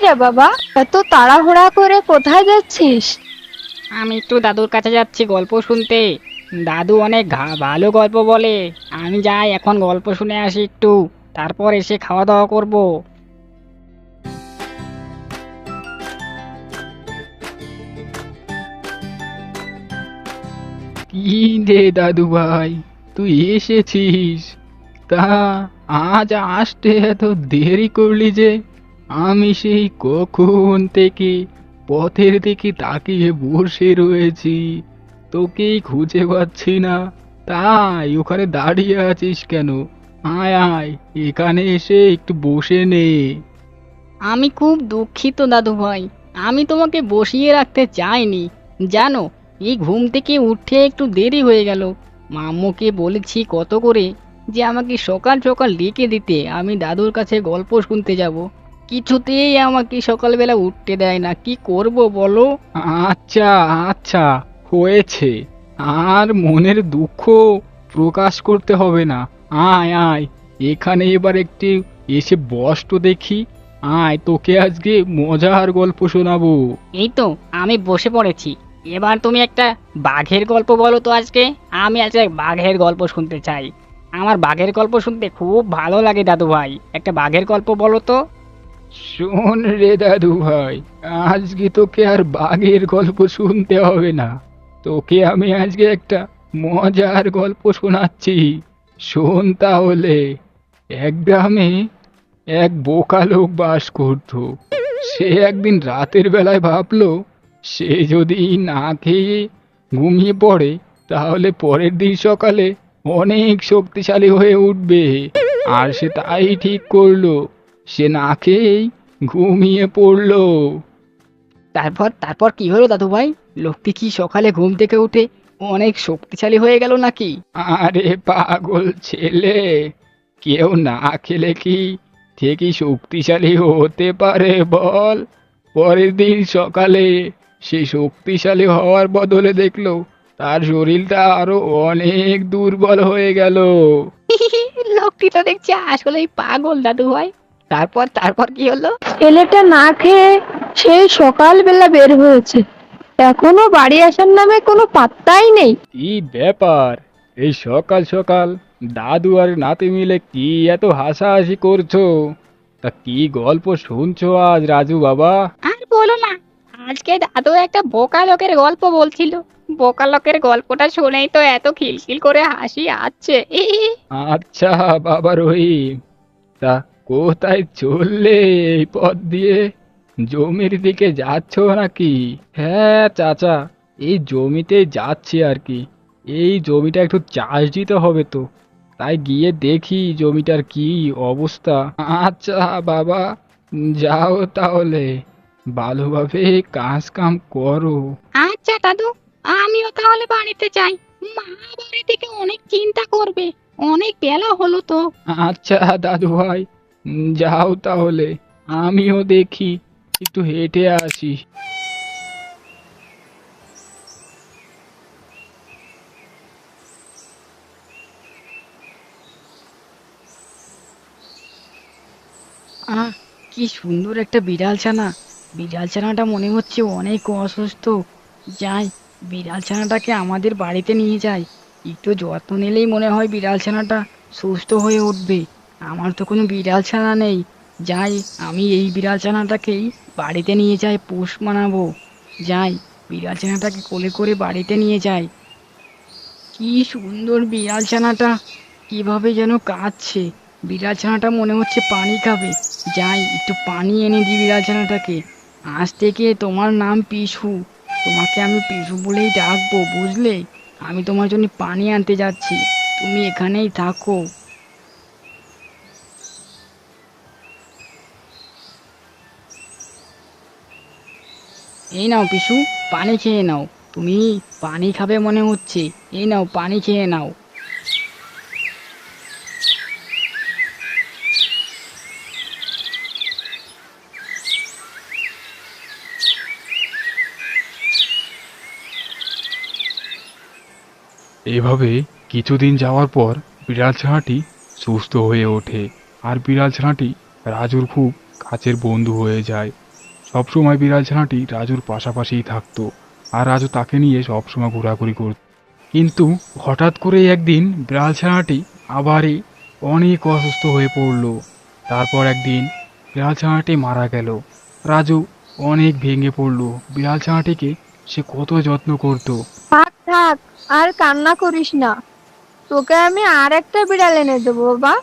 রে বাবা, এত তাড়াহুড়া করে কোথায় যাচ্ছিস? আমি একটু দাদুর কাছে যাচ্ছি গল্প শুনতে। দাদু অনেক ভালো গল্প বলে। আমি যাই এখন গল্প শুনে আসি একটু, তারপর এসে খাওয়া দাওয়া করব। কি রে দাদু ভাই, তুই এসেছিস? তা আজ আসতে এত দেরি করলি যে? আমি সেই কখন থেকে পথের দিকে তাকিয়ে বসে রয়েছি, তোকেই খুঁজে পাচ্ছি না। তাই ওখানে দাঁড়িয়ে আছিস কেন? আয় আয়, এখানে এসে একটু বসে নে। আমি খুব দুঃখিত দাদু ভাই, আমি তোমাকে বসিয়ে রাখতে চাইনি। জানো, এই ঘুম থেকে উঠে একটু দেরি হয়ে গেল। মাম্মুকে বলেছি কত করে যে আমাকে সকাল সকাল ডেকে দিতে, আমি দাদুর কাছে গল্প শুনতে যাব। কিছুতেই আমাকে সকালবেলা উঠতে দেয় না, কি করব বলো? আচ্ছা আচ্ছা, হয়েছে। আর মনের দুঃখ প্রকাশ করতে হবে না। আয় আয়, এখানে এবার একটু এসে বস তো দেখি। আয়, তোকে আজকে মজার গল্প শোনাবো। এই তো আমি বসে পড়েছি। এবার তুমি একটা বাঘের গল্প বলো তো আজকে। আমি আজকে বাঘের গল্প শুনতে চাই। আমার বাঘের গল্প শুনতে খুব ভালো লাগে দাদু ভাই, একটা বাঘের গল্প বলো তো। শোন রে দাদু ভাই, আজকে তোকে আর বাঘের গল্প শুনতে হবে না। তোকে আমি আজকে একটা মজার গল্প শোনাচ্ছি। শোন তাহলে। এক গ্রামে এক বোকা লোক বাস করত। সে একদিন রাতের বেলায় ভাবলো, সে যদি না খেয়ে ঘুমিয়ে পড়ে তাহলে পরের দিন সকালে অনেক শক্তিশালী হয়ে উঠবে। আর সে তাই ঠিক করলো। সে না খেয়েই ঘুমিয়ে পড়লো। তারপর তারপর কি হলো দাদু ভাই? লোকটি কি সকালে ঘুম থেকে উঠে অনেক শক্তিশালী হয়ে গেল নাকি? আরে পাগল ছেলে, কেউ না খেলে কি ঠিকই শক্তিশালী হতে পারে বল? পরের দিন সকালে সে শক্তিশালী হওয়ার বদলে দেখলো তার শরীরটা আরো অনেক দুর্বল হয়ে গেল। লোকটি তো দেখছি আসলেই পাগল দাদু ভাই। তারপর তারপর কি হলো? ছেলেটা না খেয়ে সেই সকালবেলা বের হয়েছে, এখনো বাড়ি আসার নামে কোনো পাত্তাই নেই। কি ব্যাপার, এই সকাল সকাল দাদু আর নাতি মিলে কি এত হাসাহাসি করছো? তা কি গল্প শুনছো আজ রাজু বাবা? আর বলো না, আজকে দাদু একটা বোকা লোকের গল্প বলছিল। বোকা লোকের গল্পটা শুনেই তো এত খিলখিল করে হাসি আসছে। আচ্ছা বাবা রহিম, তা কোথায় চললে এই পথ দিয়ে? জমির দিকে যাচ্ছ নাকি? হ্যাঁ চাচা, এই জমিতে যাচ্ছি আর কি। এই জমিটা একটু চাষ দিতে হবে তো, তাই গিয়ে দেখি জমিটার কি অবস্থা। আচ্ছা বাবা, যাও তাহলে, ভালোভাবে কাজ কাম করো। আচ্ছা দাদু, আমিও তাহলে বাড়িতে যাই। মা বাড়ি থেকে অনেক চিন্তা করবে, অনেক বেলা হলো তো। আচ্ছা দাদু ভাই, যাও তাহলে, আমিও দেখি একটু হেঁটে আসি। আহ, কি সুন্দর একটা বিড়াল ছানা। বিড়াল ছানাটা মনে হচ্ছে অনেক অসুস্থ। যাই, বিড়াল ছানাটাকে আমাদের বাড়িতে নিয়ে যাই। একটু যত্ন নিলেই মনে হয় বিড়াল ছানাটা সুস্থ হয়ে উঠবে। আমার তো কোনো বিড়াল ছানা নেই। যাই, আমি এই বিড়াল ছানাটাকেই বাড়িতে নিয়ে যাই, পোষ মানাবো। যাই, বিড়াল ছানাটাকে কোলে করে বাড়িতে নিয়ে যাই। কি সুন্দর বিড়াল ছানাটা, কিভাবে যেন কাঁদছে। বিড়াল ছানাটা মনে হচ্ছে পানি খাবে। যাই, একটু পানি এনে দিই বিড়াল ছানাটাকে। আজ থেকে তোমার নাম পিছু। তোমাকে আমি পিছু বলেই ডাকবো, বুঝলে? আমি তোমার জন্য পানি আনতে যাচ্ছি, তুমি এখানেই থাকো। এই নাও পিছু, পানি খেয়ে নাও। তুমি পানি খাবে মনে হচ্ছে, এই নাও পানি খেয়ে নাও। এভাবে কিছুদিন যাওয়ার পর বিড়াল ছানাটি সুস্থ হয়ে ওঠে। আর বিড়াল ছানাটি রাজুর খুব কাছের বন্ধু হয়ে যায়। সবসময় বিড়াল ছানাটি রাজুর পাশাপাশিই থাকতো আর রাজু তাকে নিয়ে সবসময় ঘোরাঘুরি করত। কিন্তু হঠাৎ করে একদিন বিড়াল ছানাটি আবারই অনেক অসুস্থ হয়ে পড়ল। তারপর একদিন বিড়াল ছানাটি মারা গেল। রাজু অনেক ভেঙে পড়ল। বিড়াল ছানাটিকে সে কত যত্ন করত। থাক থাক, আর কান্না করিস না, তোকে আমি আর একটা বিড়াল এনে দেবো বাবা।